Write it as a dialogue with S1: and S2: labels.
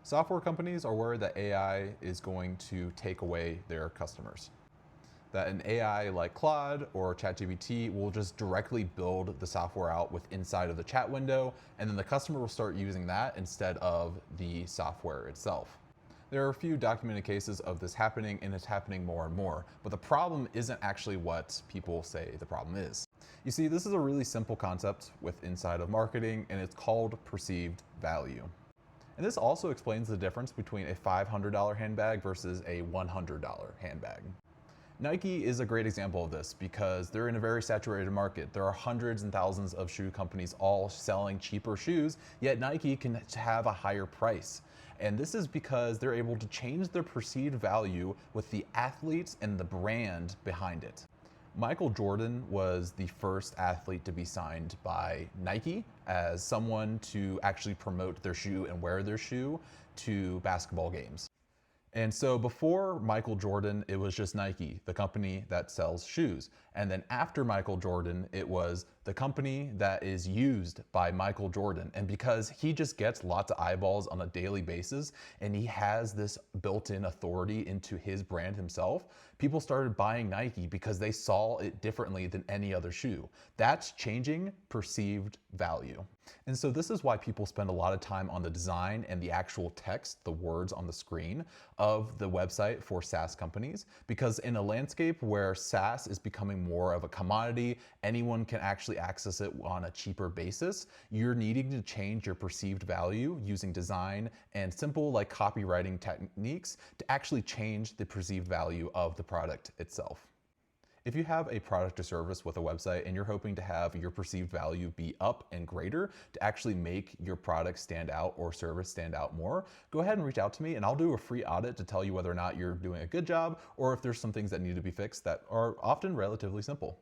S1: Software companies are worried that AI is going to take away their customers. That an AI like Claude or ChatGPT will just directly build the software out with inside of the chat window, and then the customer will start using that instead of the software itself. There are a few documented cases of this happening, and it's happening more and more. But the problem isn't actually what people say the problem is. You see, this is a really simple concept with inside of marketing, and it's called perceived value. And this also explains the difference between a $500 handbag versus a $100 handbag. Nike is a great example of this because they're in a very saturated market. There are hundreds and thousands of shoe companies all selling cheaper shoes, yet Nike can have a higher price. And this is because they're able to change their perceived value with the athletes and the brand behind it. Michael Jordan was the first athlete to be signed by Nike as someone to actually promote their shoe and wear their shoe to basketball games. And so before Michael Jordan, it was just Nike, the company that sells shoes. And then after Michael Jordan, it was the company that is used by Michael Jordan. And because he just gets lots of eyeballs on a daily basis and he has this built-in authority into his brand himself, people started buying Nike because they saw it differently than any other shoe. That's changing perceived value. And so this is why people spend a lot of time on the design and the actual text, the words on the screen of the website for SaaS companies, because in a landscape where SaaS is becoming more of a commodity, anyone can actually access it on a cheaper basis, you're needing to change your perceived value using design and simple like copywriting techniques to actually change the perceived value of the product itself. If you have a product or service with a website and you're hoping to have your perceived value be up and greater to actually make your product stand out or service stand out more, go ahead and reach out to me and I'll do a free audit to tell you whether or not you're doing a good job or if there's some things that need to be fixed that are often relatively simple.